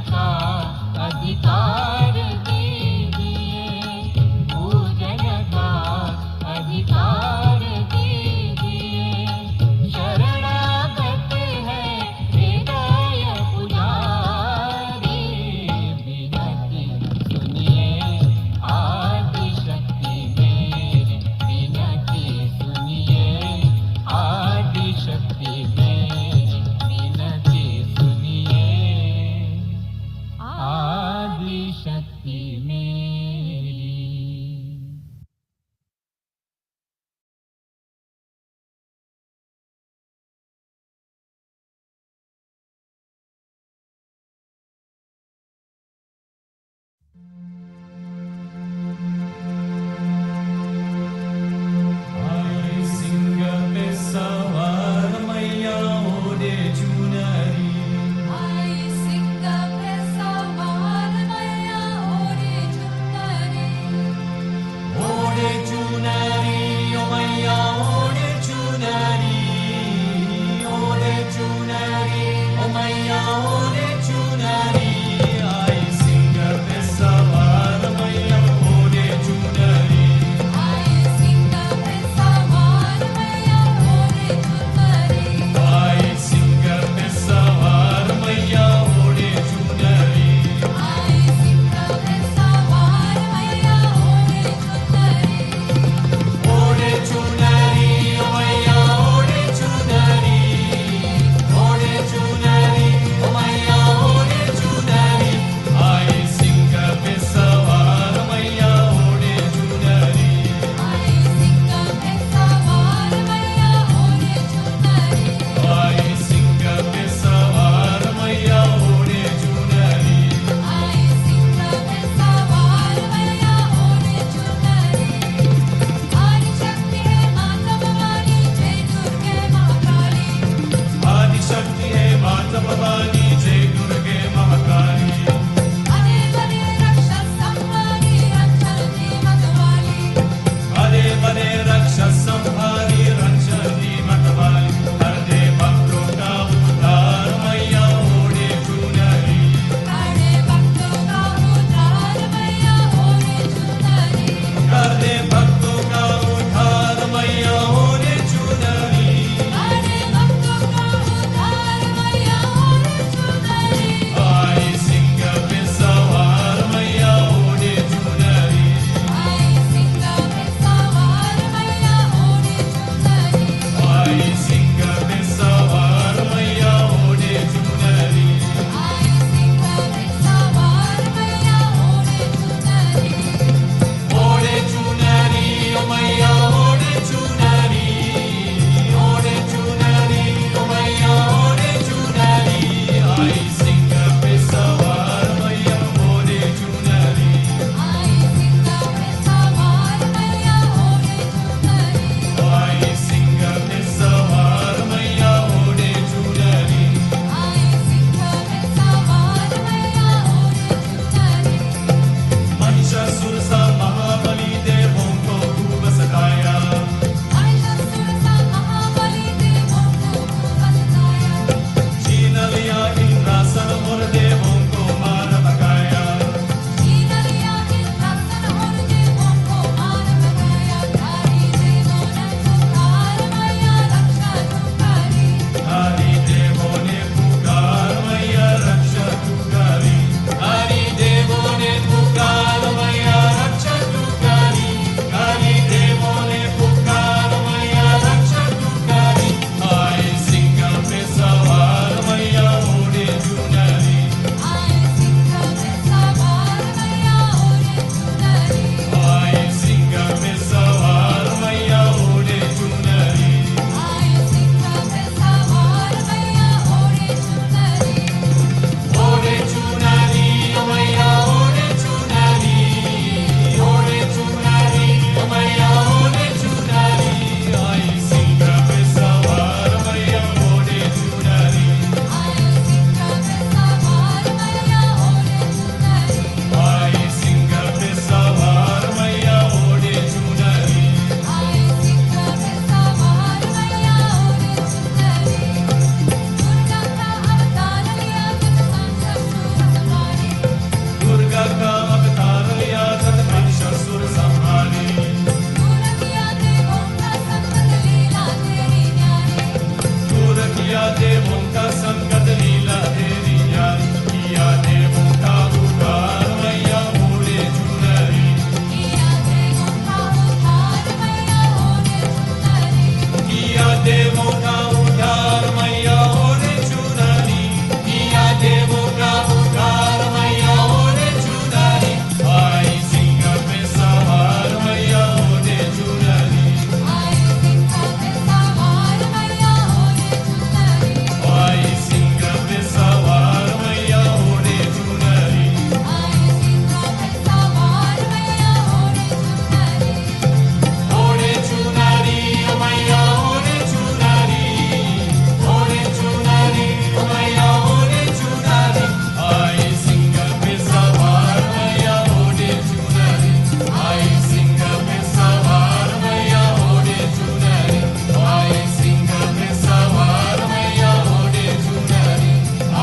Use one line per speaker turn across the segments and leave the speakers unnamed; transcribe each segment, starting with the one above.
का अधिकार दीजिए, पूजन का अधिकार दीजिए। शरणागत है हृदय पुजारी, विनती सुनिए आदि शक्ति मेरी, विनती सुनिए आदि शक्ति मेरी, विनती सुनिए आदि शक्ति मेरी।
Ai सिंह पे सवार मैया ओढ़े चुनरी,
आई सिंह पे सवार मैया ओढ़े चुनरी,
ओढ़े चुनरी ओ मैया ओढ़े चुनरी, ओढ़े चुनरी ओ मैया ओढ़े चुनरी। आई सिंह पे सवार मैया ओढ़े चुनरी,
आई सिंह पे सवार मैया ओढ़े चुनरी,
आई सिंह पे सवार मैया ओढ़े चुनरी।
आई सिंह पे सवार मैया ओढ़े चुनरी,
ओढ़े चुनरी ओ मैया ओढ़े चुनरी, ओढ़े चुनरी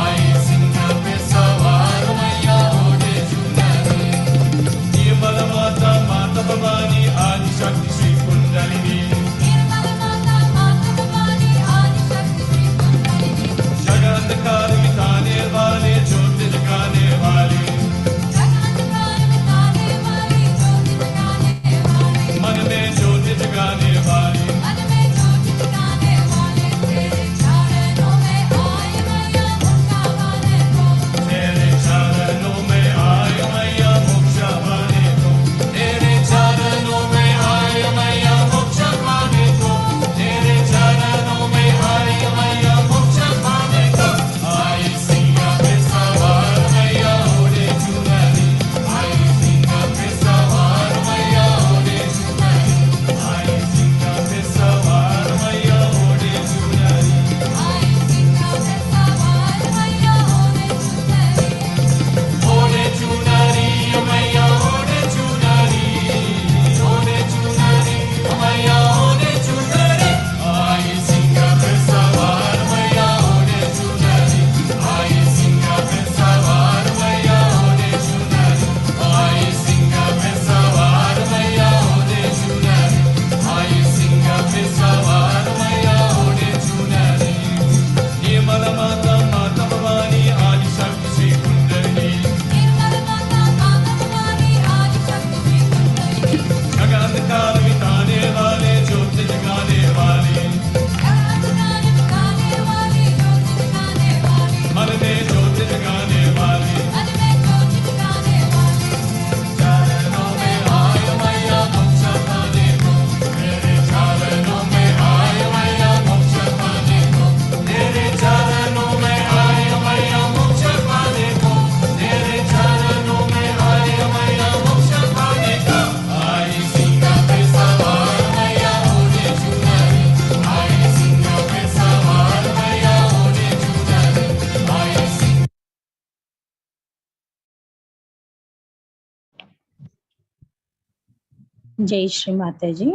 आई सिंह पे सवार मैया ओढ़े चुनरी निर्मल माता माता भवानी आदि शक्ति श्री कुंडलिनी
निर्मल माता माता भवानी आदि शक्ति श्री कुंडलिनी
जग अंधकार मिटाने वाले ज्योति जगाने वाले
जगन्नाथ मिटाने वाली ज्योति जगाने वाली
मन में ज्योति जगाने वाले
मन में ज्योति जगाने वाले तेरे चरणों में आए मैया मुक्ता वाले को
तेरे चरणों में आए मैया मोक्ष पाने को तेरे चरणों में आए मैया मोक्ष पाने को तेरे चरणों में आए मैया मोक्ष पाने को आई सिंह पे सवार मैया ओढ़े चुनरी आई सिंह पे सवार मैया ओढ़े चुनरी आई सिंह पे सवार मैया ओढ़े चुनरी
आई सिंह पे सवार मैया ओढ़े चुनरी
ओढ़े चुनरी मैया ओढ़े चुनरी मैया ओढ़े चुनरी आई सिंह पे सवार मैया ओढ़े चुनरी आई सिंह पे सवार मैया ओढ़े चुनरी आई सिंह पे सवार मैया ओढ़े चुनरी आई सिंह पे सवार मैया ओढ़े चुनरी निर्मल माता माता भवानी आदि शक्ति श्री कुंडलिनी
निर्मल माता माता भवानी आदि शक्ति श्री कुंडलिनी
जग अंधकार मिटाने वाले ज्योति जगाने वाले
जगन्नाथ मिटाने वाली ज्योति जगाने वाली
मन में ज्योति जगाने वाले
मन में ज्योति जगाने वाली
चरणों में आए मैया मोक्ष पाने को तेरे चरणों में आए मैया मोक्ष पाने को तेरे चरणों में आए मैया मोक्ष पाने को तेरे चरणों में आए मैया मोक्ष पाने को आई सिंह पे सवार मैया ओढ़े चुनरी आई सिंह पे सवार मैया ओढ़े चुनरी आई सिंह
जय श्री माता जी।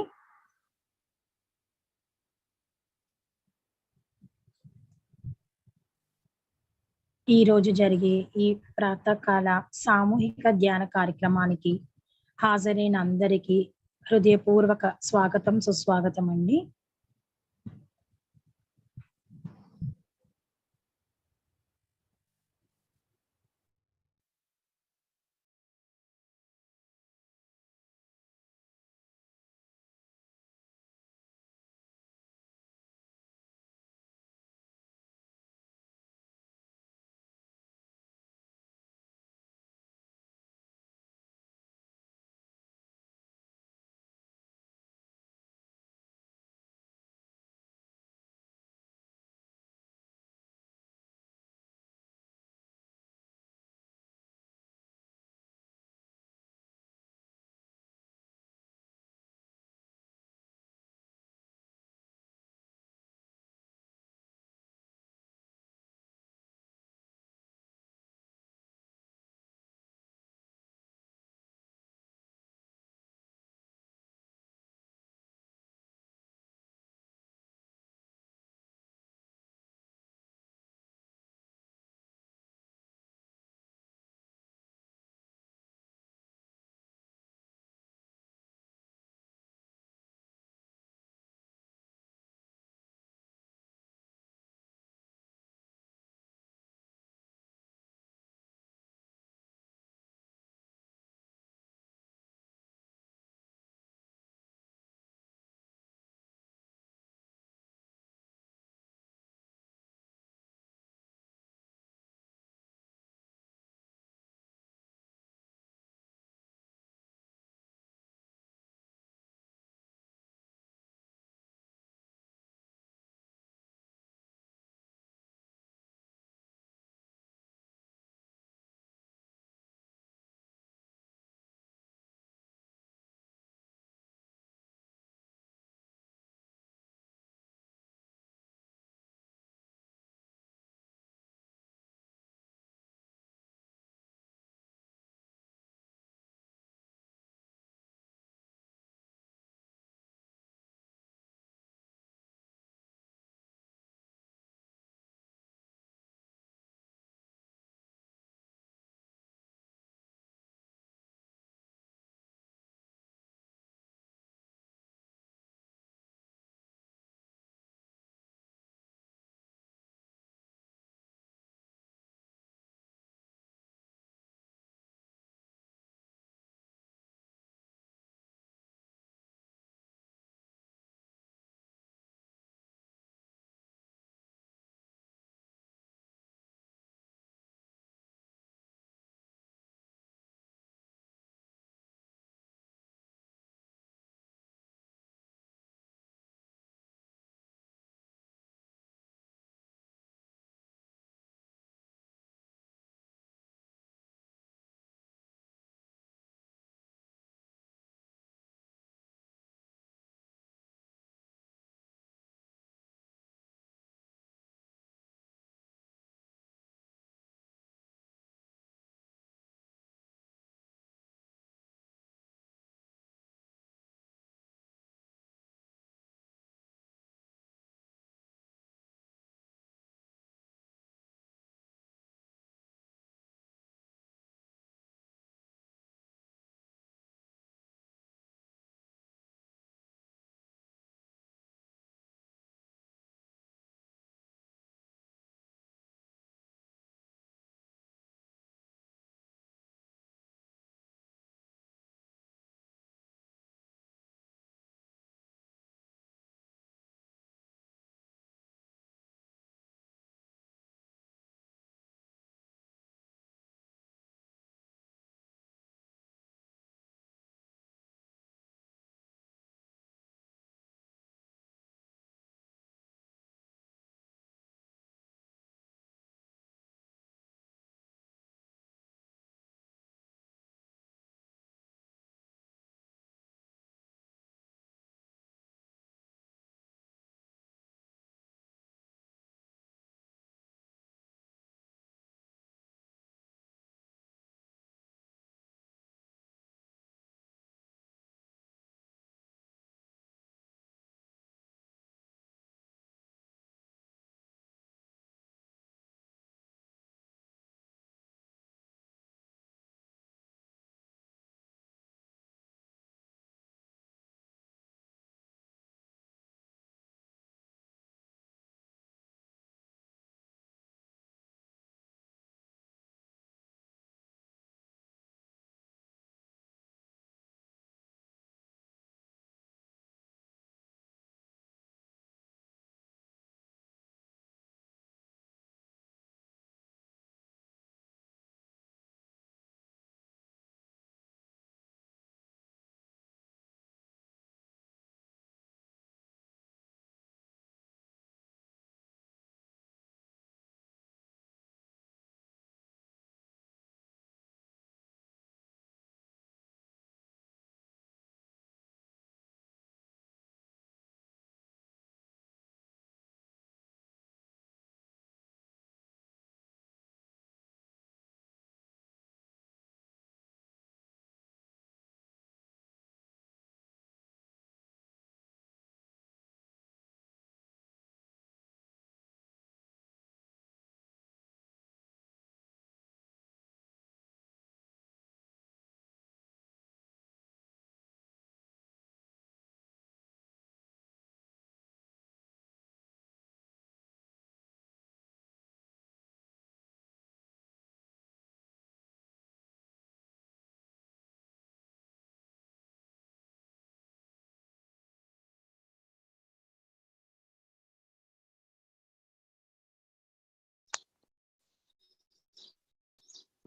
ఈ రోజు జరిగే ఈ ప్రాతకాల సామూహిక ధ్యాన కార్యక్రమానికి హాజరైన అందరికీ హృదయపూర్వక స్వాగతం సుస్వాగతం అండి।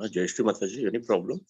Jai Shri Mataji, any problem?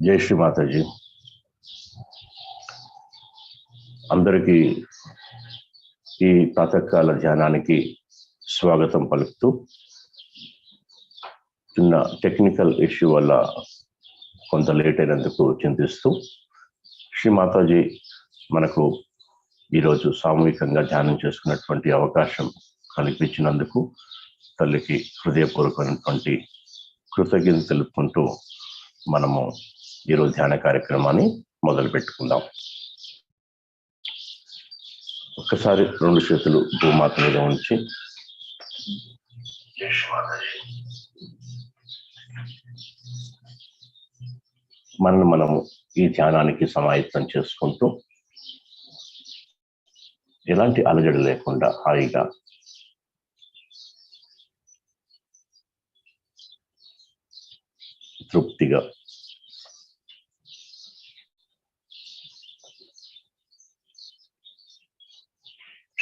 జై శ్రీ మాతాజీ. అందరికీ ఈ ప్రాతకాల ధ్యానానికి స్వాగతం పలుకుతూ, చిన్న టెక్నికల్ ఇష్యూ వల్ల కొంత లేట్ అయినందుకు చింతిస్తూ, శ్రీ మాతాజీ మనకు ఈరోజు సామూహికంగా ధ్యానం చేసుకున్నటువంటి అవకాశం కల్పించినందుకు తల్లికి హృదయపూర్వకమైనటువంటి కృతజ్ఞత తెలుపుకుంటూ మనము ఈరోజు ధ్యాన కార్యక్రమాన్ని మొదలు పెట్టుకుందాం. ఒక్కసారి 2 చేతులు భూమాత మీద ఉంచి మనము ఈ ధ్యానానికి సమాయత్తం చేసుకుంటూ ఎలాంటి అలజడి లేకుండా హాయిగా తృప్తిగా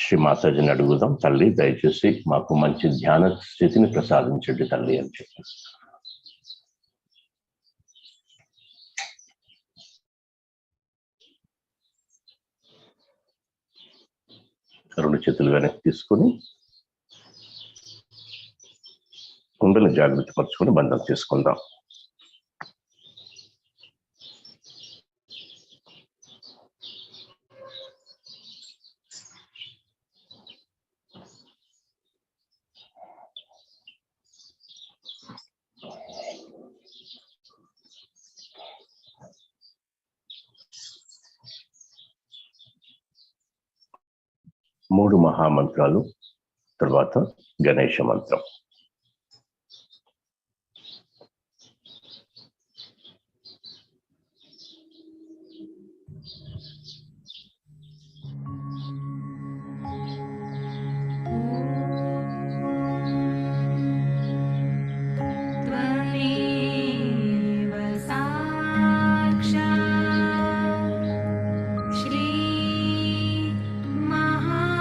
శ్రీ మాతాజీని అడుగుదాం, తల్లి దయచేసి మాకు మంచి ధ్యాన స్థితిని ప్రసాదించండి తల్లి అని చెప్పి. రెండు చేతులు వెనక్కి తీసుకొని కుండలు జాగ్రత్త పరుచుకొని బంధం తీసుకుందాం. మూడు మహామంత్రాలు, తర్వాత గణేష మంత్రం.
त्वमेव साक्षात् श्री महालक्ष्मी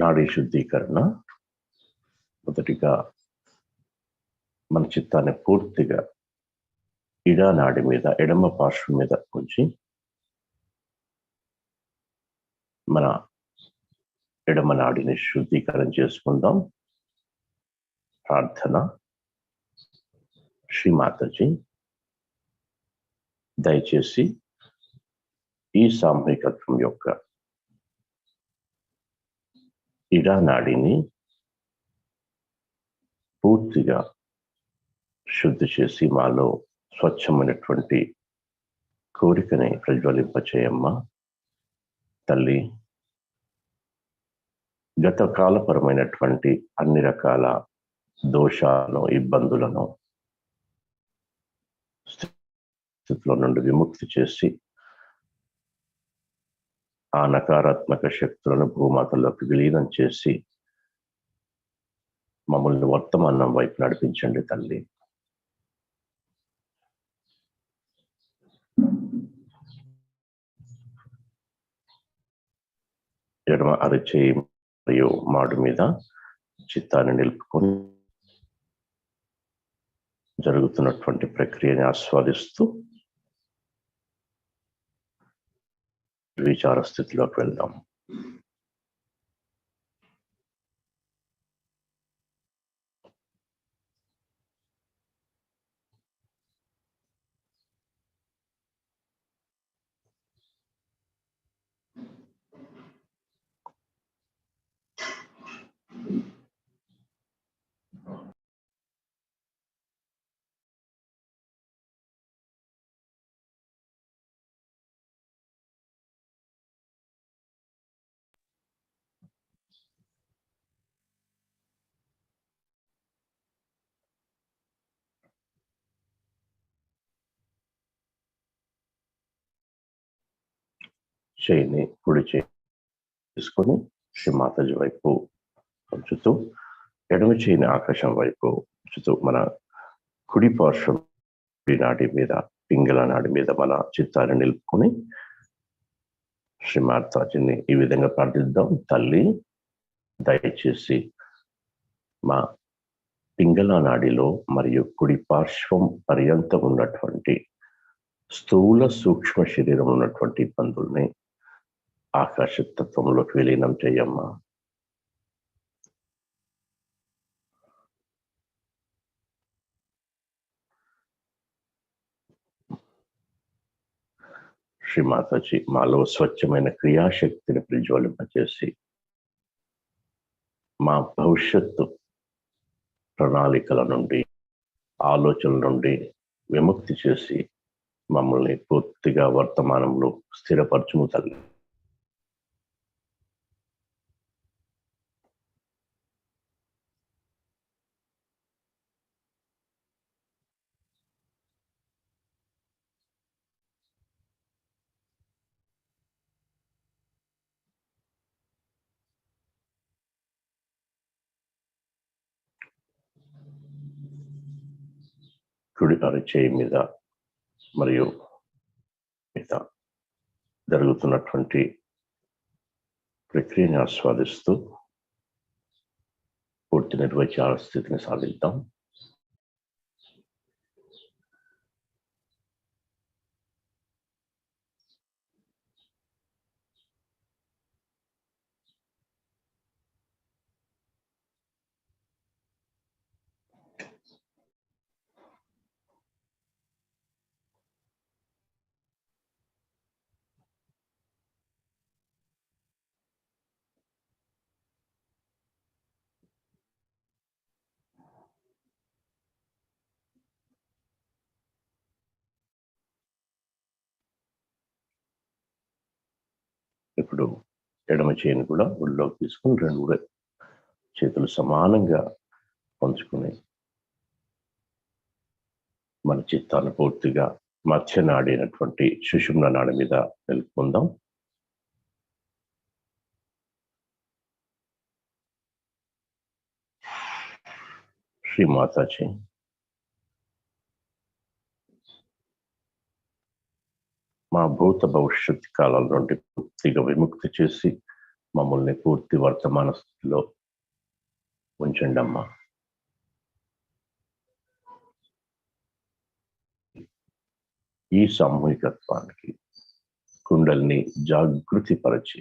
నాడీ శుద్ధీకరణ. మొదటిగా మన చిత్తాన్ని పూర్తిగా ఇడా నాడి మీద, ఎడమ పార్శ్వం మీద ఉంచి మన ఎడమ నాడిని శుద్ధీకరణ చేసుకుందాం. ప్రార్థన. శ్రీమాతజీ, దయచేసి ఈ సామూహికత్వం యొక్క ఇడా నాడిని పూర్తిగా శుద్ధి చేసి మాలో స్వచ్ఛమైనటువంటి కోరికని ప్రజ్వలింపచేయమ్మా. తల్లి, గత కాలపరమైనటువంటి అన్ని రకాల దోషాలను, ఇబ్బందులను స్థితిలో నుండి విముక్తి చేసి ఆ నకారాత్మక శక్తులను భూమాతలోకి విలీనం చేసి మమ్మల్ని వర్తమానం వైపు నడిపించండి తల్లి. ఎడమ అరచేయి మరియు మాడు మీద చిత్తాన్ని నిలుపుకొని జరుగుతున్నటువంటి ప్రక్రియని ఆస్వాదిస్తూ విచార స్థితిలోకి వెళ్దాం. చేయిని కుడి చేయి తీసుకొని శ్రీమాతజీ వైపు ఉంచుతూ, ఎడమ చేయిని ఆకాశం వైపు ఉంచుతూ మన కుడి పార్శ్వం నాడి మీద, పింగళ నాడి మీద మన చిత్తాన్ని నిలుపుకొని శ్రీమాతాజీని ఈ విధంగా ప్రార్థిద్దాం. తల్లి, దయచేసి మా పింగళ నాడిలో మరియు కుడి పార్శ్వం పర్యంతం ఉన్నటువంటి స్థూల సూక్ష్మ శరీరం ఉన్నటువంటి ఇబ్బందుల్ని ఆకాశతత్వంలోకి విలీనం చేయమ్మా. శ్రీమాతాజీ మాలో స్వచ్ఛమైన క్రియాశక్తిని ప్రజ్వలింపచేసి మా భవిష్యత్తు ప్రణాళికల నుండి, ఆలోచనల నుండి విముక్తి చేసి మమ్మల్ని పూర్తిగా వర్తమానంలో స్థిరపరచుము తల్లి. కుడి అరచేయి మీద మరియు మీద జరుగుతున్నటువంటి ప్రక్రియని ఆస్వాదిస్తూ పూర్తి నిర్వచార స్థితిని సాధిద్దాం. ఇప్పుడు ఎడమ చేయిని కూడా ఒళ్ళోకి తీసుకుని రెండు చేతులు సమానంగా పంచుకుని మన చిత్తాన్ని పూర్తిగా మధ్య నాడి అయినటువంటి సుషుమ్న నాడి మీద నిలుపుకుందాం. శ్రీమాతాజీ, మా భూత భవిష్యత్ కాలాల నుండి పూర్తిగా విముక్తి చేసి మమ్మల్ని పూర్తి వర్తమాన స్థితిలో ఉంచండి అమ్మా. ఈ సామూహికత్వానికి కుండల్ని జాగృతిపరచి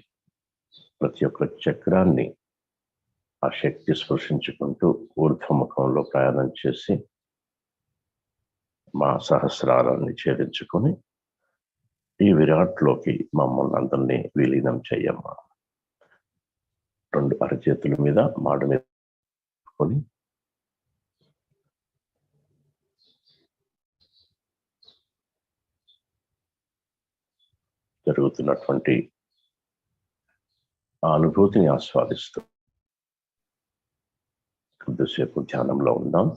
ప్రతి ఒక్క చక్రాన్ని ఆ శక్తి స్పృశించుకుంటూ ఊర్ధ్వముఖంలో ప్రయాణం చేసి మా సహస్రారాన్ని ఛేదించుకొని ఈ విరాట్లోకి మమ్మల్ని అందరినీ విలీనం చెయ్యమ్మా. 2 అరచేతుల మీద మాడు మీద కొని జరుగుతున్నటువంటి ఆ అనుభూతిని ఆస్వాదిస్తూ కొద్దిసేపు ధ్యానంలో ఉందాం.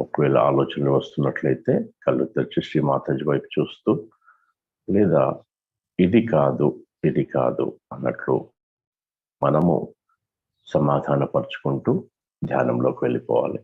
ఒకవేళ ఆలోచనలు వస్తున్నట్లయితే కళ్ళు తెరిచి శ్రీ మాతాజీ వైపు చూస్తూ, లేదా ఇది కాదు అన్నట్లు మనము సమాధానపరుచుకుంటూ ధ్యానంలోకి వెళ్ళిపోవాలి.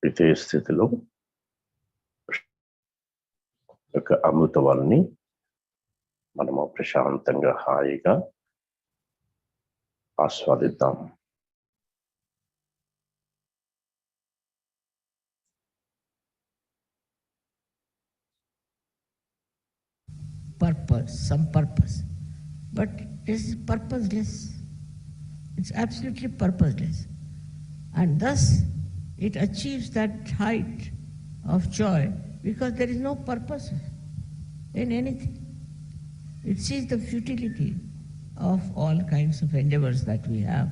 ఇదే స్థితిలో ఒక అమృతవాన్ని మనము ప్రశాంతంగా హాయిగా ఆస్వాదిద్దాం.
Some purpose. But this is purposeless. It's absolutely purposeless. And thus, it achieves that height of joy because there is no purpose in anything. It sees the futility of all kinds of endeavors that we have.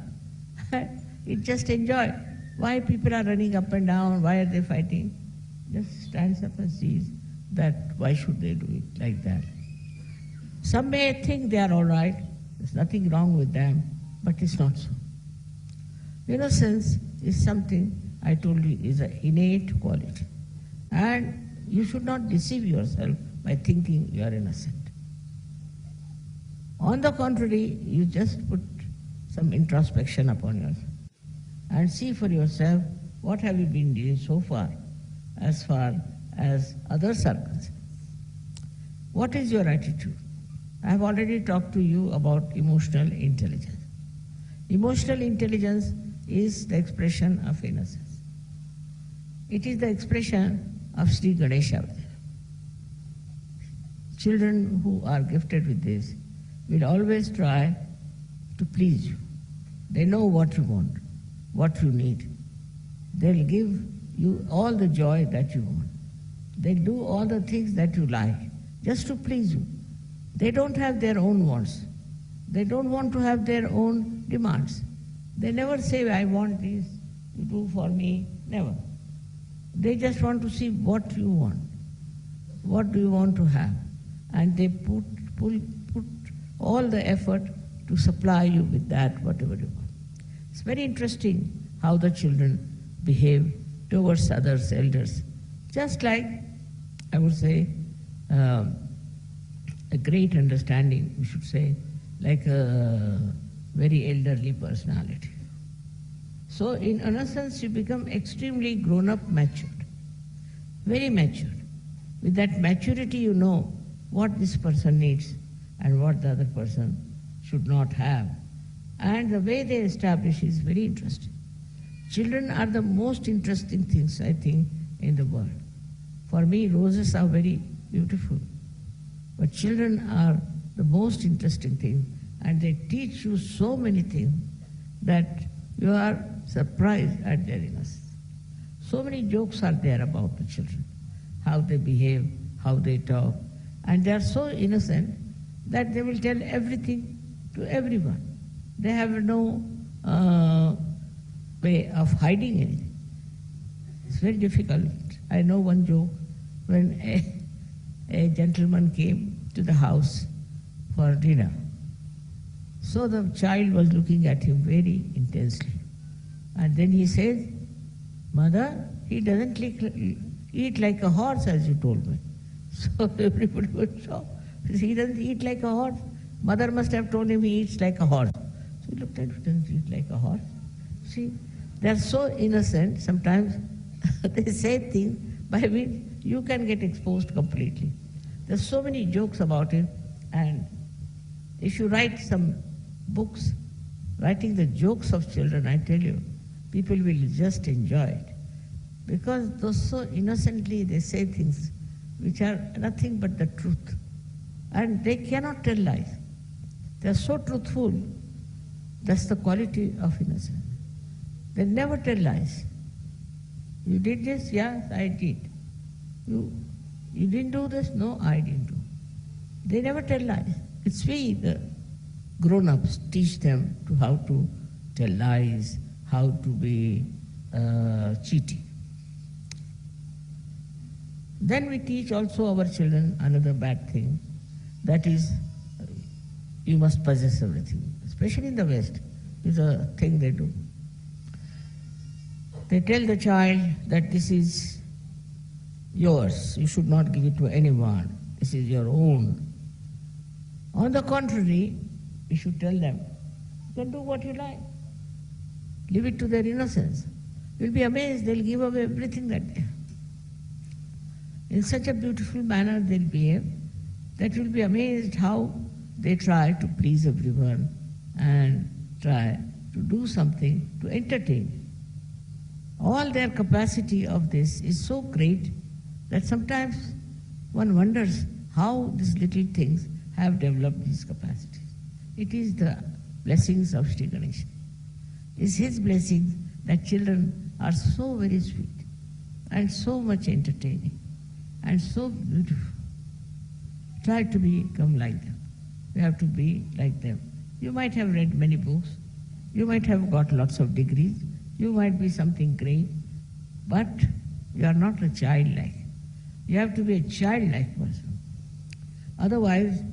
It just enjoys. Why people are running up and down, why are they fighting? Just stands up and sees that why should they do it like that? Some may think they are all right, there's nothing wrong with them, but it's not so. Innocence is something, I told you, is an innate quality. And you should not deceive yourself by thinking you are innocent. On the contrary, you just put some introspection upon yourself and see for yourself what have you been doing so far as others are concerned. What is your attitude? I have already talked to you about emotional intelligence. Emotional intelligence is the expression of innocence. It is the expression of Sri Ganesha. Children who are gifted with this will always try to please you. They know what you want, what you need. They'll give you all the joy that you want. They'll do all the things that you like just to please you. They don't have their own wants. They don't want to have their own demands. They never say, I want this to do for me. Never. They just want to see what you want. What do you want to have? And they put all the effort to supply you with that, whatever you want. It's very interesting how the children behave towards others, elders. Just like, I would say, a great understanding, we should say, like a very elderly personality. So in innocence, you become extremely grown-up, matured, very matured. With that maturity, you know what this person needs and what the other person should not have. And the way they establish is very interesting. Children are the most interesting things, I think, in the world. For me, roses are very beautiful. But children are the most interesting thing, and they teach you so many things that You are surprised at their innocence. So many jokes are there about the children, how they behave, how they talk, and they are so innocent that they will tell everything to everyone. They have no way of hiding anything. It's very difficult. I know one joke when a gentleman came to the house for dinner. So the child was looking at him very intensely. And then he says, "Mother, he doesn't eat like a horse as you told me." So everybody was shocked. He doesn't eat like a horse. Mother must have told him he eats like a horse. So he looked at him, doesn't eat like a horse. See, they're so innocent, sometimes they say things by which you can get exposed completely. There's so many jokes about it, and if you write some books, writing the jokes of children, I tell you, people will just enjoy it. Because those so innocently they say things which are nothing but the truth. And they cannot tell lies. They are so truthful. That's the quality of innocence. They never tell lies. You did this? Yes, I did. You didn't do this? No, I didn't do. They never tell lies. It's we, the grown-ups, teach them to how to tell lies, how to be cheating. Then we teach also our children another bad thing, that is, you must possess everything. Especially in the West, is a thing they do. They tell the child that this is yours, you should not give it to anyone, this is your own. On the contrary, we should tell them, you can do what you like. Leave it to their innocence. You'll be amazed, they'll give away everything that they have. In such a beautiful manner they'll behave that you'll be amazed how they try to please everyone and try to do something to entertain. All their capacity of this is so great that sometimes one wonders how these little things have developed these capacities. It is the blessings of Sri Ganesha. It's his blessings that children are so very sweet and so much entertaining and so beautiful. Try to become like them. You have to be like them. You might have read many books. You might have got lots of degrees. You might be something great. But you are not a childlike. You have to be a childlike person. Otherwise,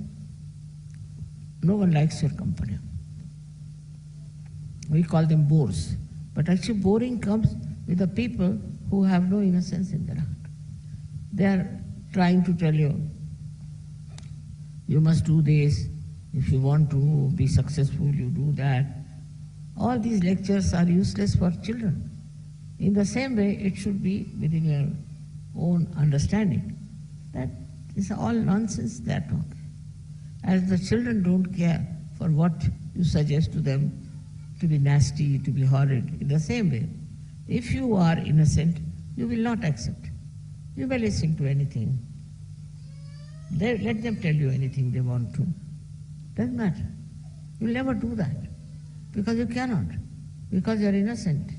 no one likes your company. We call them bores. But actually boring comes with the people who have no innocence in their heart. They are trying to tell you, you must do this, if you want to be successful, you do that. All these lectures are useless for children. In the same way, it should be within your own understanding. That is all nonsense they are talking. As the children don't care for what you suggest to them to be nasty, to be horrid. In the same way, if you are innocent, you will not accept. You may listen to anything. Let them tell you anything they want to. Doesn't matter. You'll never do that because you cannot, because you're innocent.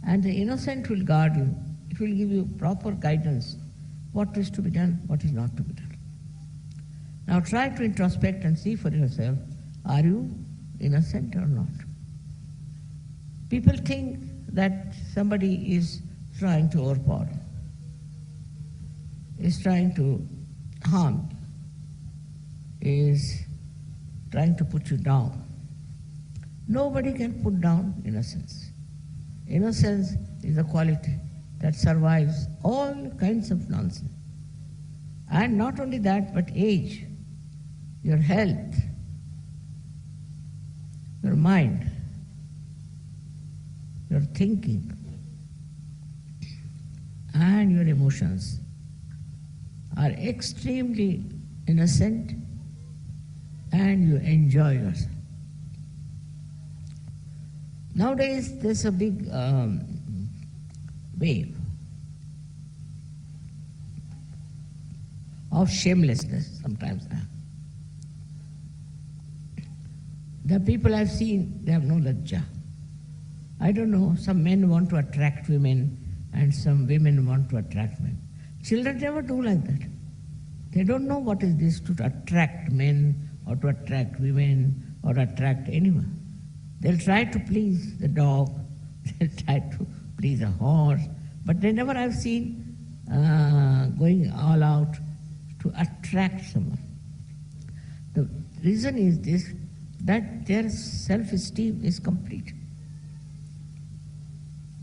And the innocent will guard you. It will give you proper guidance. What is to be done, what is not to be done. Now try to introspect and see for yourself, are you innocent or not? People think that somebody is trying to overpower you, is trying to harm you, is trying to put you down. Nobody can put down innocence. Innocence is a quality that survives all kinds of nonsense. And not only that, but age, your health, your mind, your thinking, and your emotions are extremely innocent, and you enjoy yourself. Nowadays, there's a big wave of shamelessness sometimes. The people I've seen, they have no lajja. I don't know, some men want to attract women and some women want to attract men. Children never do like that. They don't know what is this to attract men or to attract women or attract anyone. They'll try to please the dog, they'll try to please a horse, but they never have seen going all out to attract someone. The reason is this, that their self-esteem is complete.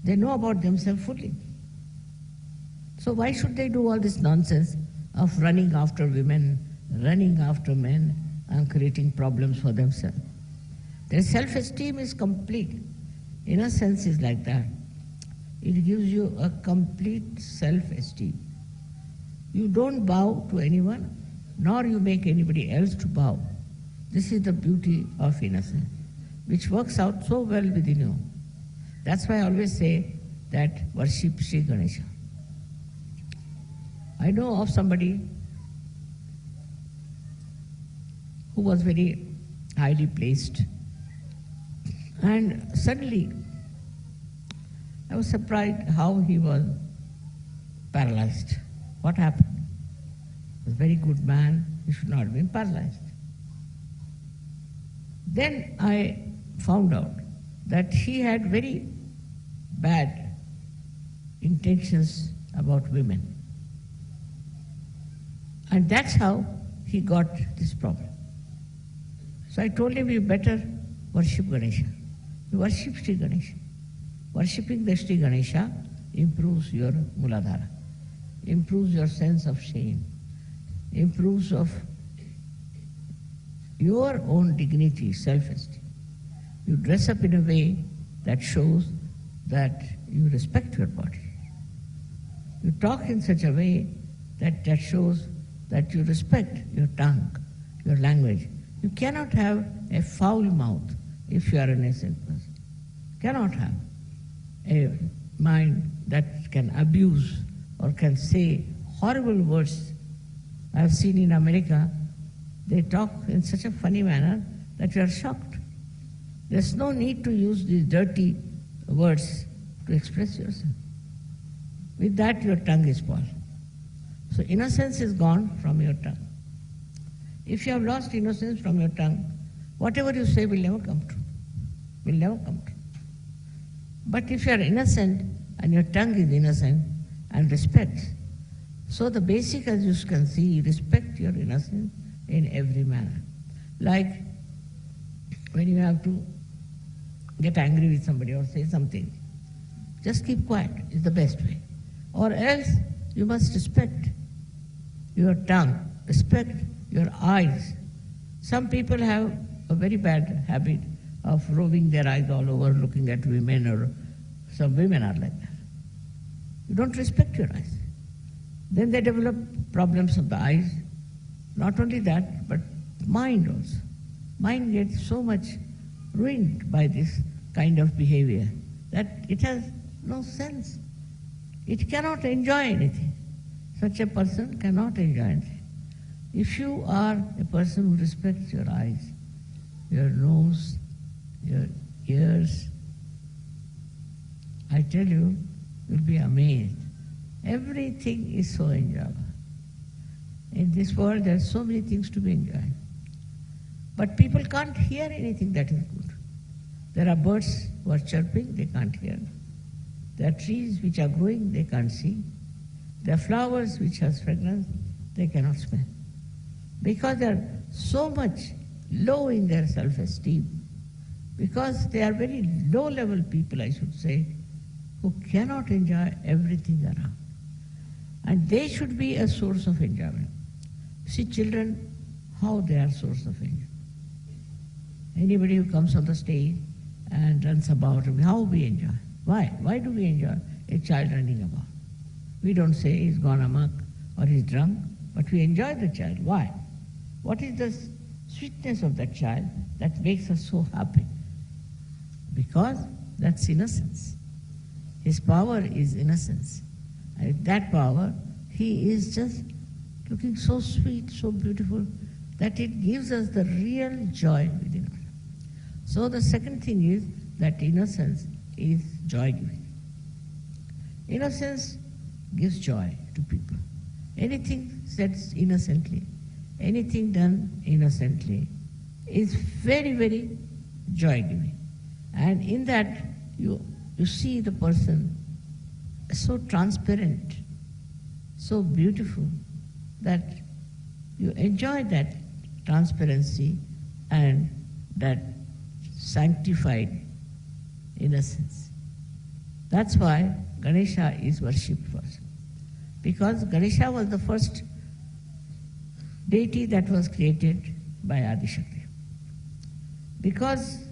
They know about themselves fully. So why should they do all this nonsense of running after women, running after men, and creating problems for themselves? Their self-esteem is complete. Inner sense is like that. It gives you a complete self-esteem. You don't bow to anyone, nor you make anybody else to bow. This is the beauty of innocence, which works out so well within you. That's why I always say that worship Sri Ganesha. I know of somebody who was very highly placed, and suddenly I was surprised how he was paralyzed. What happened? He was a very good man, he should not have been paralyzed. Then I found out that he had very bad intentions about women. And that's how he got this problem. So I told him, you better worship Ganesha. You worship Sri Ganesha. Worshipping the Sri Ganesha improves your Muladhara, improves your sense of shame, improves of your own dignity, self-esteem. You dress up in a way that shows that you respect your body. You talk in such a way that shows that you respect your tongue, your language. You cannot have a foul mouth if you are an innocent person. Cannot have a mind that can abuse or can say horrible words. I have seen in America, they talk in such a funny manner that you are shocked. There's no need to use these dirty words to express yourself. With that, your tongue is spoiled. So innocence is gone from your tongue. If you have lost innocence from your tongue, whatever you say will never come true. Will never come true. But if you are innocent and your tongue is innocent and respects, so the basic, as you can see, respect your innocence in every manner. Like when you have to get angry with somebody or say something, just keep quiet is the best way. Or else you must respect your tongue, respect your eyes. Some people have a very bad habit of roving their eyes all over looking at women, or some women are like that. You don't respect your eyes. Then they develop problems of the eyes. Not only that, but mind also. Mind gets so much ruined by this kind of behavior that it has no sense. It cannot enjoy anything. Such a person cannot enjoy anything. If you are a person who respects your eyes, your nose, your ears, I tell you, you'll be amazed. Everything is so enjoyable. In this world, there are so many things to be enjoyed. But people can't hear anything that is good. There are birds who are chirping, they can't hear. There are trees which are growing, they can't see. There are flowers which have fragrance, they cannot smell. Because they are so much low in their self-esteem, because they are very low-level people, I should say, who cannot enjoy everything around. And they should be a source of enjoyment. See children, how they are source of enjoyment. Anybody who comes on the stage and runs about, how we enjoy. Why? Why do we enjoy a child running about? We don't say he's gone amok or he's drunk, but we enjoy the child. Why? What is the sweetness of that child that makes us so happy? Because that's innocence. His power is innocence. And with that power, he is just looking so sweet, so beautiful, that it gives us the real joy within us. So the second thing is that innocence is joy-giving. Innocence gives joy to people. Anything said innocently, anything done innocently is very, very joy-giving. And in that, you see the person so transparent, so beautiful, that you enjoy that transparency and that sanctified innocence. That's why Ganesha is worshipped first. Because Ganesha was the first deity that was created by Adishakti. Because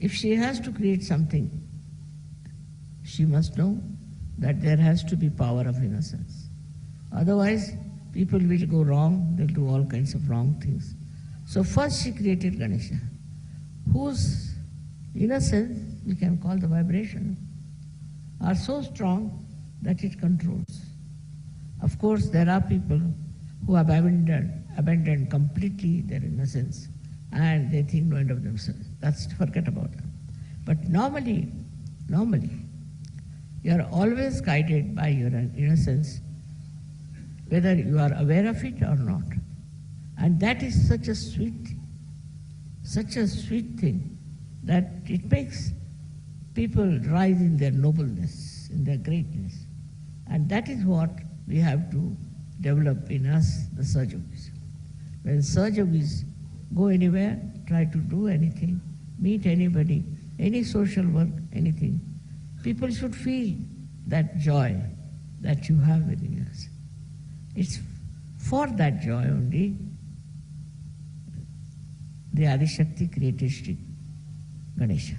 if she has to create something, she must know that there has to be power of innocence. Otherwise, people will go wrong, they'll do all kinds of wrong things. So first she created Ganesha, whose innocence, we can call the vibration, are so strong that it controls. Of course, there are people who have abandoned completely their innocence, and they think no end of themselves. That's forget about them. But normally, you are always guided by your innocence, whether you are aware of it or not. And that is such a sweet thing that it makes people rise in their nobleness, in their greatness. And that is what we have to develop in us, the Sahajogis. When Sahajogis go anywhere, try to do anything, meet anybody, any social work, anything, people should feel that joy that you have within us. It's for that joy only the Adishakti created Shri Ganesha.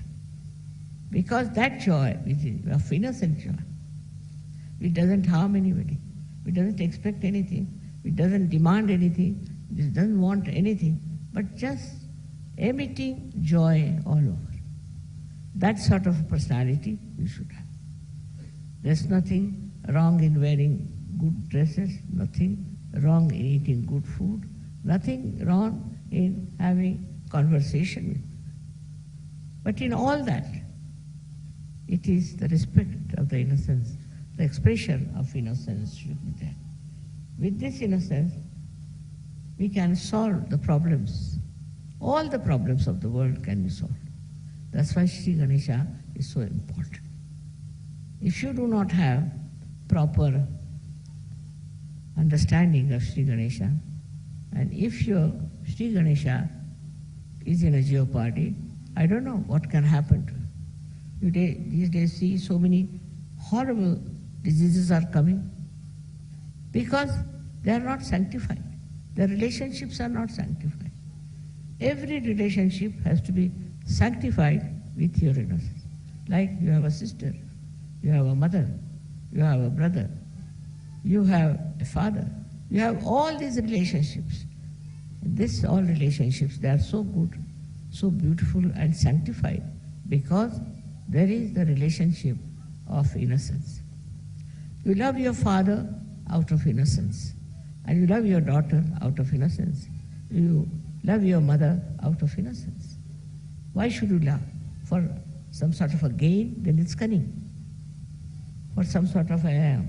Because that joy, which is of innocent joy, it doesn't harm anybody, it doesn't expect anything, it doesn't demand anything, it doesn't want anything, but just emitting joy all over. That sort of personality we should have. There's nothing wrong in wearing good dresses, nothing wrong in eating good food, nothing wrong in having conversation with. But in all that, it is the respect of the innocence, the expression of innocence should be there. With this innocence, we can solve the problems. All the problems of the world can be solved. That's why Sri Ganesha is so important. If you do not have proper understanding of Sri Ganesha, and if your Sri Ganesha is in a jeopardy, I don't know what can happen to you. These days see so many horrible diseases are coming because they are not sanctified. The relationships are not sanctified. Every relationship has to be sanctified with your innocence. Like you have a sister, you have a mother, you have a brother, you have a father, you have all these relationships. All relationships, they are so good, so beautiful and sanctified because there is the relationship of innocence. You love your father out of innocence, and you love your daughter out of innocence. You love your mother out of innocence. Why should you love? For some sort of a gain, then it's cunning. For some sort of a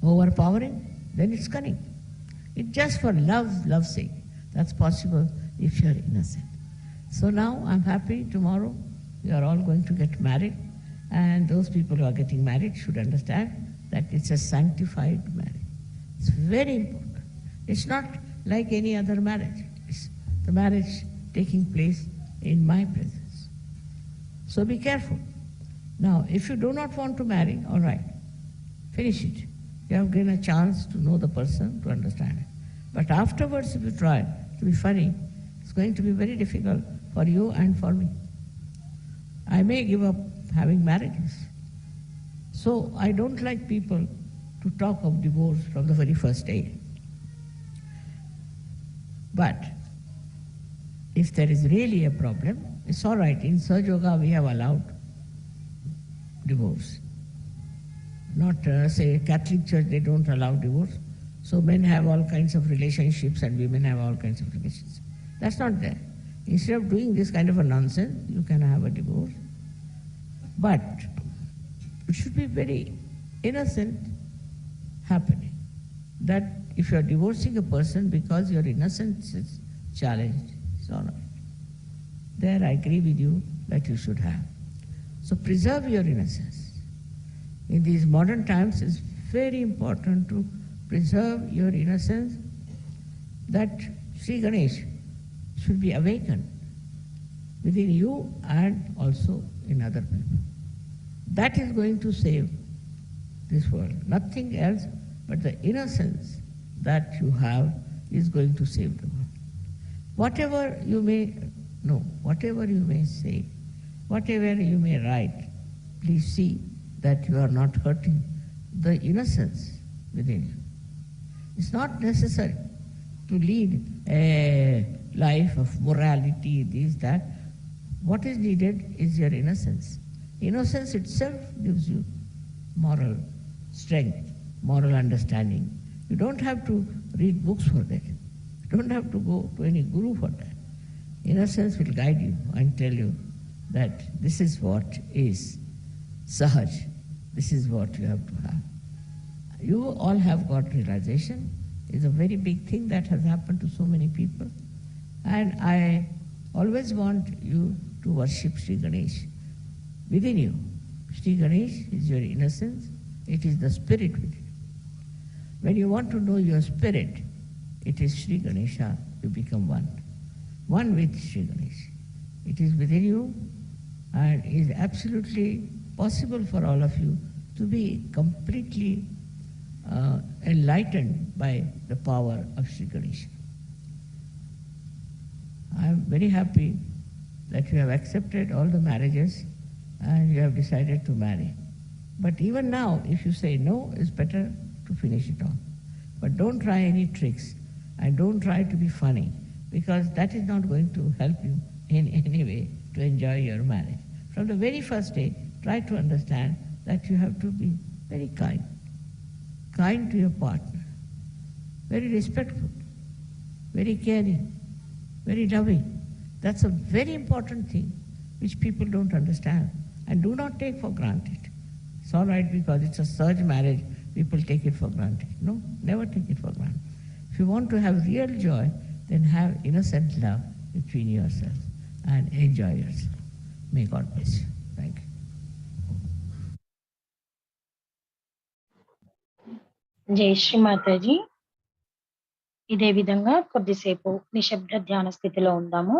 overpowering, then it's cunning. It's just for love's sake. That's possible if you're innocent. So now I'm happy tomorrow we are all going to get married, and those people who are getting married should understand that it's a sanctified marriage. It's very important. It's not like any other marriage. It's the marriage taking place in my presence. So be careful. Now, if you do not want to marry, all right, finish it. You have given a chance to know the person, to understand it. But afterwards, if you try to be funny, it's going to be very difficult for you and for me. I may give up having marriages. So I don't like people to talk of divorce from the very first day. But if there is really a problem, it's all right. In Sahaja Yoga, we have allowed divorce. Not, say, Catholic Church, they don't allow divorce. So men have all kinds of relationships and women have all kinds of relationships. That's not there. Instead of doing this kind of a nonsense, you can have a divorce. But it should be very innocent happening. That if you are divorcing a person because your innocence is challenged, it's all right. There I agree with you that you should have. So preserve your innocence. In these modern times, it's very important to preserve your innocence, that Sri Ganesh should be awakened within you and also in other people. That is going to save this world. Nothing else but the innocence that you have is going to save the world. Whatever you may know, whatever you may say, whatever you may write, please see that you are not hurting the innocence within you. It's not necessary to lead a life of morality, this, that. What is needed is your innocence. Innocence itself gives you moral strength, moral understanding. You don't have to read books for that. You don't have to go to any guru for that. Innocence will guide you and tell you that this is what is Sahaj. This is what you have to have. You all have got realization. It's a very big thing that has happened to so many people. And I always want you to worship Sri Ganesh within you. Sri Ganesh is your innocence. It is the spirit within you. When you want to know your spirit, it is Sri Ganesha. You become one with Sri Ganesh. It is within you and is absolutely possible for all of you to be completely enlightened by the power of Sri Ganesha. I am very happy that you have accepted all the marriages and you have decided to marry. But even now, if you say no, it's better to finish it off. But don't try any tricks and don't try to be funny, because that is not going to help you in any way to enjoy your marriage. From the very first day, try to understand that you have to be very kind to your partner, very respectful, very caring, very loving. That's a very important thing which people don't understand and do not take for granted. It's all right because it's a surge marriage, people take it for granted. No, never take it for granted. If you want to have real joy, then have innocent love between yourselves and enjoy yourself. May God bless you. Thank you.
జై శ్రీ మాతాజీ. ఇదే విధంగా కొద్దిసేపు నిశ్శబ్ద ధ్యాన స్థితిలో ఉందాము.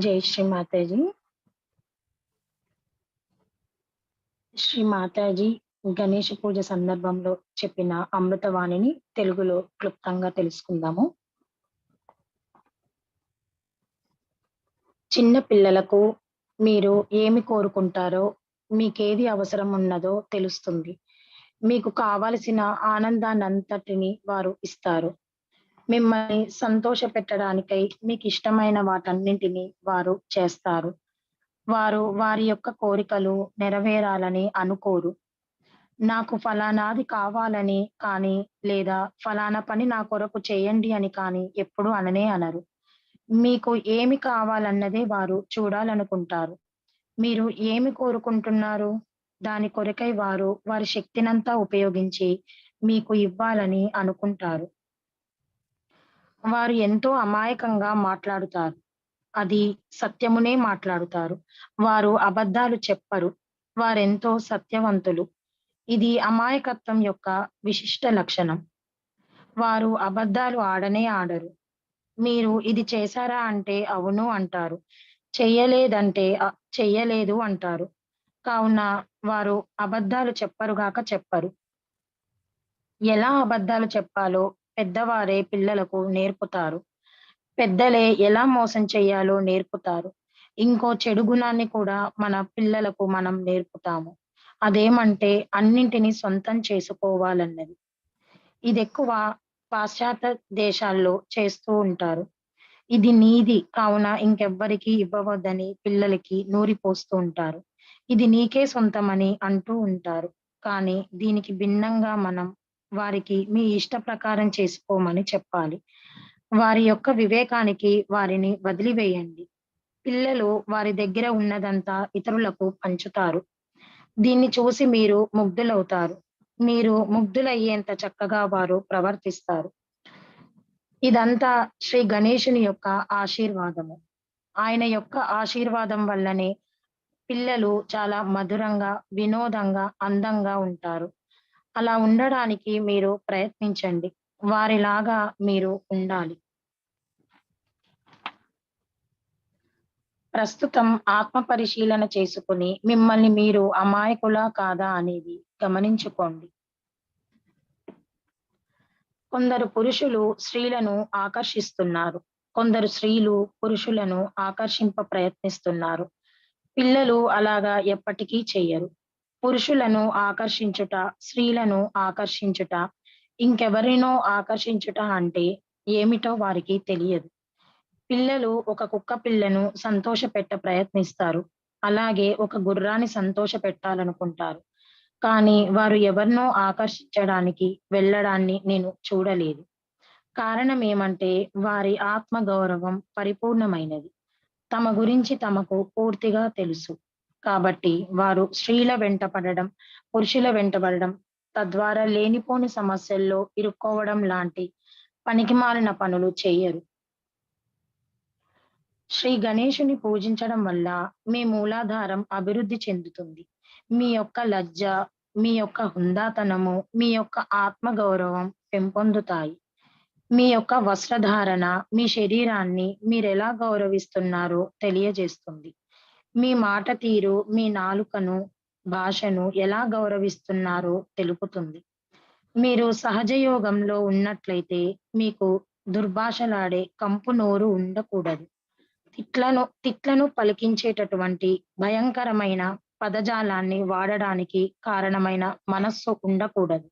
జై శ్రీ మాతాజీ. శ్రీ మాతాజీ గణేష పూజ సందర్భంలో చెప్పిన అమృతవాణిని తెలుగులో క్లుప్తంగా తెలుసుకుందాము. చిన్న పిల్లలకు మీరు ఏమి కోరుకుంటారో, మీకేది అవసరం ఉన్నదో తెలుస్తుంది. మీకు కావలసిన ఆనందాన్నంతటిని వారు ఇస్తారు. మిమ్మల్ని సంతోషపెట్టడానికై మీకిష్టమైన వాటన్నింటిని వారు చేస్తారు. వారు వారి యొక్క కోరికలు నెరవేరాలని అనుకోరు. నాకు ఫలానాది కావాలని కానీ, లేదా ఫలానా పని నా కొరకు చేయండి అని కానీ ఎప్పుడూ అననే అనరు. మీకు ఏమి కావాలన్నదే వారు చూడాలనుకుంటారు. మీరు ఏమి కోరుకుంటున్నారు? దాని కొరకై వారు వారి శక్తినంతా ఉపయోగించి మీకు ఇవ్వాలని అనుకుంటారు. వారు ఎంతో అమాయకంగా మాట్లాడుతారు. అది సత్యమునే మాట్లాడుతారు. వారు అబద్ధాలు చెప్పరు. వారెంతో సత్యవంతులు. ఇది అమాయకత్వం యొక్క విశిష్ట లక్షణం. వారు అబద్ధాలు ఆడనే ఆడరు. మీరు ఇది చేశారా అంటే అవును అంటారు. చెయ్యలేదంటే చెయ్యలేదు అంటారు. కావున వారు అబద్ధాలు చెప్పరు గాక చెప్పరు. ఎలా అబద్ధాలు చెప్పాలో పెద్దవారే పిల్లలకు నేర్పుతారు. పెద్దలే ఎలా మోసం చెయ్యాలో నేర్పుతారు. ఇంకో చెడు గుణాన్ని కూడా మన పిల్లలకు మనం నేర్పుతాము. అదేమంటే అన్నింటిని సొంతం చేసుకోవాలన్నది. ఇదెక్కువ పాశ్చాత్య దేశాల్లో చేస్తూ ఉంటారు. ఇది నీది కావున ఇంకెవ్వరికీ ఇవ్వవద్దని పిల్లలకి నూరిపోస్తూ ఉంటారు. ఇది నీకే సొంతమని అంటూ ఉంటారు. కానీ దీనికి భిన్నంగా మనం వారికి మీ ఇష్ట ప్రకారం చేసుకోమని చెప్పాలి. వారి యొక్క వివేకానికి వారిని వదిలివేయండి. పిల్లలు వారి దగ్గర ఉన్నదంతా ఇతరులకు పంచుతారు. దీన్ని చూసి మీరు ముగ్ధులవుతారు. మీరు ముగ్ధులయ్యేంత చక్కగా వారు ప్రవర్తిస్తారు. ఇదంతా శ్రీ గణేశుని యొక్క ఆశీర్వాదము. ఆయన యొక్క ఆశీర్వాదం వల్లనే పిల్లలు చాలా మధురంగా, వినోదంగా, అందంగా ఉంటారు. అలా ఉండడానికి మీరు ప్రయత్నించండి. వారిలాగా మీరు ఉండాలి. ప్రస్తుతం ఆత్మ పరిశీలన చేసుకొని మిమ్మల్ని మీరు అమాయకులా కాదా అనేది గమనించుకోండి. కొందరు పురుషులు స్త్రీలను ఆకర్షిస్తున్నారు. కొందరు స్త్రీలు పురుషులను ఆకర్షింప ప్రయత్నిస్తున్నారు. పిల్లలు అలాగా ఎప్పటికీ చెయ్యరు. పురుషులను ఆకర్షించుట, స్త్రీలను ఆకర్షించుట, ఇంకెవరినో ఆకర్షించుట అంటే ఏమిటో వారికి తెలియదు. పిల్లలు ఒక కుక్క పిల్లను సంతోషపెట్ట ప్రయత్నిస్తారు. అలాగే ఒక గుర్రాన్ని సంతోషపెట్టాలనుకుంటారు. కానీ వారు ఎవరినో ఆకర్షించడానికి వెళ్ళడాన్ని నేను చూడలేదు. కారణమేమంటే వారి ఆత్మ గౌరవం పరిపూర్ణమైనది. తమ గురించి తమకు పూర్తిగా తెలుసు. కాబట్టి వారు స్త్రీల వెంట పడడం, పురుషుల వెంటబడడం, తద్వారా లేనిపోని సమస్యల్లో ఇరుక్కోవడం లాంటి పనికిమాలిన పనులు చెయ్యరు. శ్రీ గణేశుని పూజించడం వల్ల మీ మూలాధారం అభివృద్ధి చెందుతుంది. మీ యొక్క లజ్జ, మీ యొక్క హుందాతనము, మీ యొక్క ఆత్మగౌరవం పెంపొందుతాయి. మీ యొక్క వస్త్రధారణ మీ శరీరాన్ని మీరెలా గౌరవిస్తున్నారో తెలియజేస్తుంది. మీ మాట తీరు మీ నాలుకను, భాషను ఎలా గౌరవిస్తున్నారో తెలుపుతుంది. మీరు సహజ యోగంలో ఉన్నట్లయితే మీకు దుర్భాషలాడే కంపు నోరు ఉండకూడదు. తిట్లను పలికించేటటువంటి భయంకరమైన పదజాలాన్ని వాడడానికి కారణమైన మనస్సు ఉండకూడదు.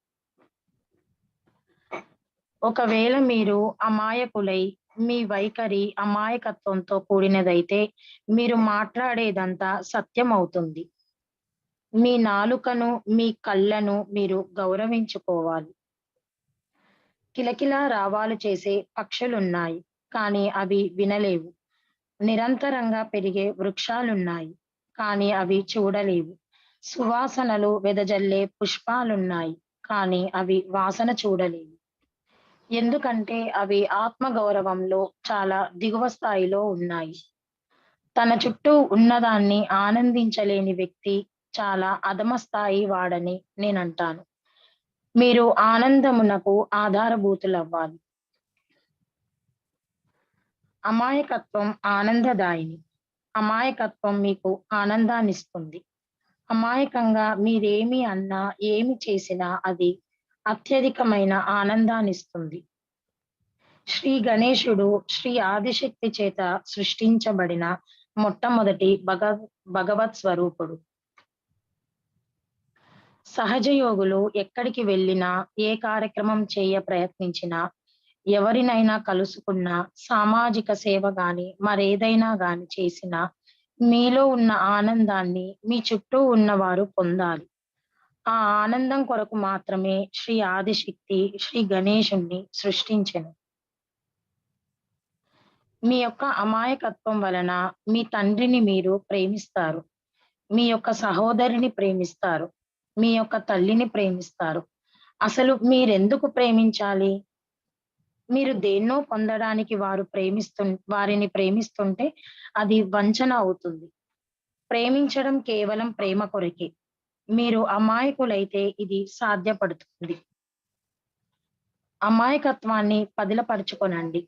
ఒకవేళ మీరు అమాయకులై మీ వైఖరి అమాయకత్వంతో కూడినదైతే మీరు మాట్లాడేదంతా సత్యమవుతుంది. మీ నాలుకను, మీ కళ్ళను మీరు గౌరవించుకోవాలి. కిలకిలా రావాలు చేసే పక్షులున్నాయి. కానీ అవి వినలేవు. నిరంతరంగా పెరిగే వృక్షాలున్నాయి. కానీ అవి చూడలేవు. సువాసనలు వెదజల్లే పుష్పాలున్నాయి. కానీ అవి వాసన చూడలేవు. ఎందుకంటే అవి ఆత్మగౌరవంలో చాలా దిగువ స్థాయిలో ఉన్నాయి. తన చుట్టూ ఉన్నదాన్ని ఆనందించలేని వ్యక్తి చాలా అధమ స్థాయి వాడని నేనంటాను. మీరు ఆనందమునకు ఆధారభూతులవ్వాలి. అమాయకత్వం ఆనందదాయిని. అమాయకత్వం మీకు ఆనందాన్నిస్తుంది. అమాయకంగా మీరేమి అన్నా, ఏమి చేసినా అది అత్యధికమైన ఆనందాన్నిస్తుంది. శ్రీ గణేశుడు శ్రీ ఆదిశక్తి చేత సృష్టించబడిన మొట్టమొదటి భగవత్ స్వరూపుడు. సహజ యోగులు ఎక్కడికి వెళ్ళినా, ఏ కార్యక్రమం చేయ ప్రయత్నించినా ఎవరినైనా కలుసుకున్నా, సామాజిక సేవ గాని, మరేదైనా గాని చేసినా, మీలో ఉన్న ఆనందాన్ని మీ చుట్టూ ఉన్నవారు పొందాలి. ఆ ఆనందం కొరకు మాత్రమే శ్రీ ఆదిశక్తి, శ్రీ గణేశుణ్ణి సృష్టించెను. మీ యొక్క అమాయకత్వం వలన మీ తండ్రిని మీరు ప్రేమిస్తారు. మీ యొక్క సహోదరిని ప్రేమిస్తారు. మీ యొక్క తల్లిని ప్రేమిస్తారు. అసలు మీరెందుకు ప్రేమించాలి? మీరు దేన్నో పొందడానికి వారిని ప్రేమిస్తుంటే అది వంచన అవుతుంది. ప్రేమించడం కేవలం ప్రేమ కొరకే. మీరు అమాయకులైతే ఇది సాధ్యపడుతుంది. అమాయకత్వాన్ని పదిలపరుచుకొనండి.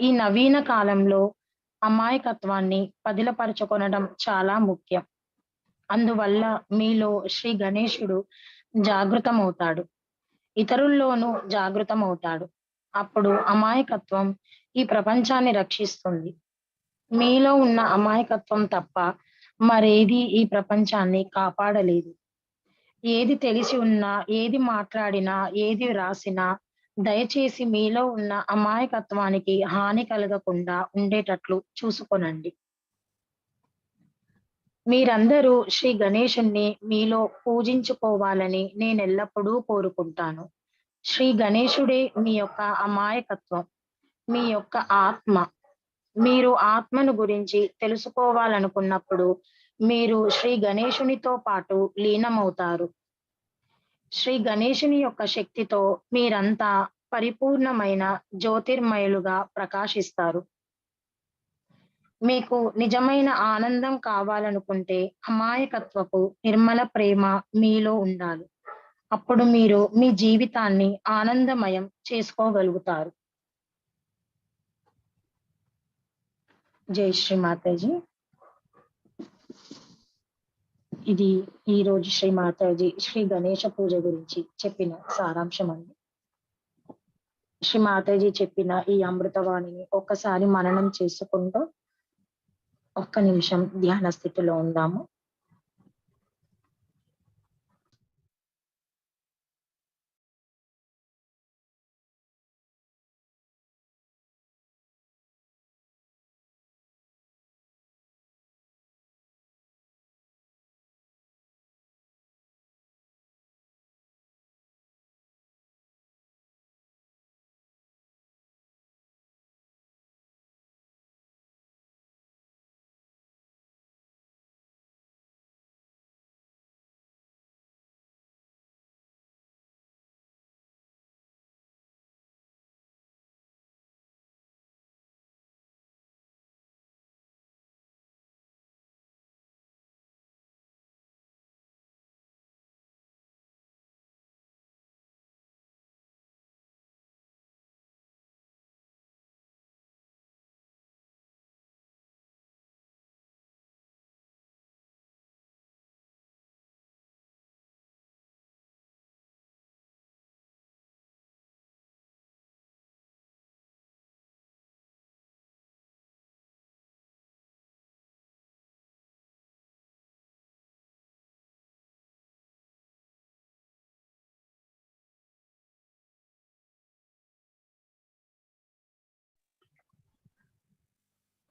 ఈ నవీన కాలంలో అమాయకత్వాన్ని పదిలపరుచుకొనడం చాలా ముఖ్యం. అందువల్ల మీలో శ్రీ గణేశుడు జాగృతమవుతాడు. ఇతరుల్లోనూ జాగృతమవుతాడు. అప్పుడు అమాయకత్వం ఈ ప్రపంచాన్ని రక్షిస్తుంది. మీలో ఉన్న అమాయకత్వం తప్ప మరేది ఈ ప్రపంచాన్ని కాపాడలేదు. ఏది తెలిసి ఉన్నా, ఏది మాట్లాడినా, ఏది వ్రాసినా దయచేసి మీలో ఉన్న అమాయకత్వానికి హాని కలగకుండా ఉండేటట్లు చూసుకొనండి. మీరందరూ శ్రీ గణేశుణ్ణి మీలో పూజించుకోవాలని నేనెల్లప్పుడూ కోరుకుంటాను. శ్రీ గణేశుడే మీ యొక్క అమాయకత్వం, మీ యొక్క ఆత్మ. మీరు ఆత్మను గురించి తెలుసుకోవాలనుకున్నప్పుడు మీరు శ్రీ గణేశునితో పాటు లీనమవుతారు. శ్రీ గణేశుని యొక్క శక్తితో మీరంతా పరిపూర్ణమైన జ్యోతిర్మయులుగా ప్రకాశిస్తారు. మీకు నిజమైన ఆనందం కావాలనుకుంటే అమాయకత్వపు నిర్మల ప్రేమ మీలో ఉండాలి. అప్పుడు మీరు మీ జీవితాన్ని ఆనందమయం చేసుకోగలుగుతారు. జై శ్రీ మాతాజీ. ఇది ఈరోజు శ్రీ మాతాజీ శ్రీ గణేశ పూజ గురించి చెప్పిన సారాంశం అండి. శ్రీ మాతాజీ చెప్పిన ఈ అమృతవాణిని ఒక్కసారి మననం చేసుకుంటూ ఒక్క నిమిషం ధ్యాన స్థితిలో ఉందాము.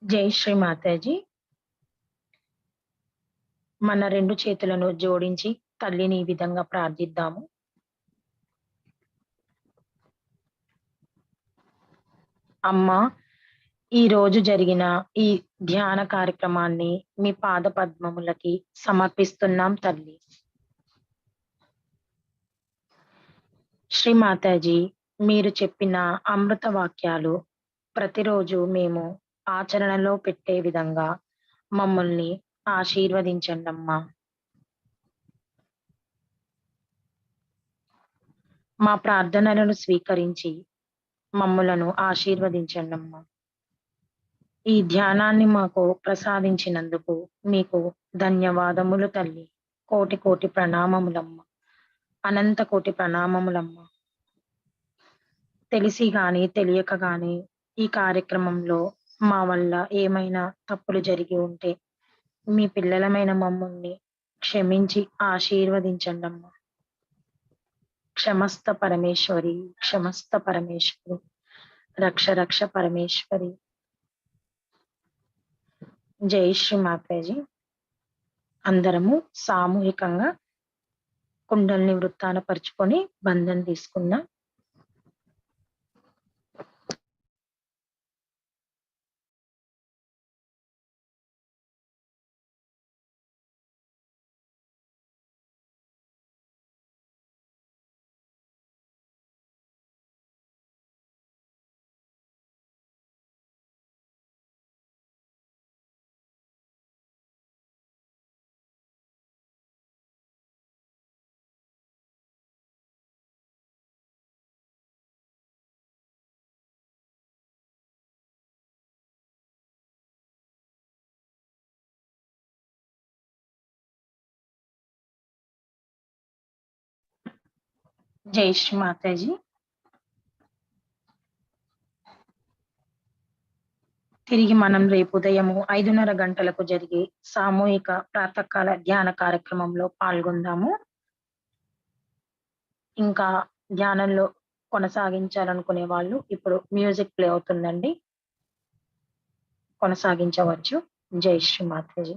జై శ్రీ మాతాజీ. మన రెండు చేతులను జోడించి తల్లిని ఈ విధంగా ప్రార్థిద్దాము. అమ్మా, ఈ రోజు జరిగిన ఈ ధ్యాన కార్యక్రమాన్ని మీ పాద పద్మములకి సమర్పిస్తున్నాం తల్లి. శ్రీ మాతాజీ, మీరు చెప్పిన అమృత వాక్యాలు ప్రతిరోజు మేము ఆచరణలో పెట్టే విధంగా మమ్మల్ని ఆశీర్వదించండి అమ్మా. మా ప్రార్థనలను స్వీకరించి మమ్ములను ఆశీర్వదించండి అమ్మా. ఈ ధ్యానాన్ని మాకు ప్రసాదించినందుకు మీకు ధన్యవాదములు తల్లి. కోటి కోటి ప్రణామములమ్మ. అనంత కోటి ప్రణామములమ్మ. తెలిసి గాని తెలియక గాని ఈ కార్యక్రమంలో మా వల్ల ఏమైనా తప్పులు జరిగి ఉంటే మీ పిల్లలమైన మమ్మల్ని క్షమించి ఆశీర్వదించండి అమ్మ. క్షమస్త పరమేశ్వరి, క్షమస్త పరమేశ్వరి. రక్ష రక్ష పరమేశ్వరి. జై శ్రీ మాతాజీ. అందరము సామూహికంగా కుండల్ని వృత్తాన పరుచుకొని బంధం తీసుకుందాం. జై శ్రీ మాతాజీ. తిరిగి మనం రేపు ఉదయము 5:30 గంటలకు జరిగే సామూహిక ప్రాతకాల ధ్యాన కార్యక్రమంలో పాల్గొందాము. ఇంకా ధ్యానంలో కొనసాగించాలనుకునే వాళ్ళు ఇప్పుడు మ్యూజిక్ ప్లే అవుతుందండి, కొనసాగించవచ్చు. జై శ్రీ మాతాజీ.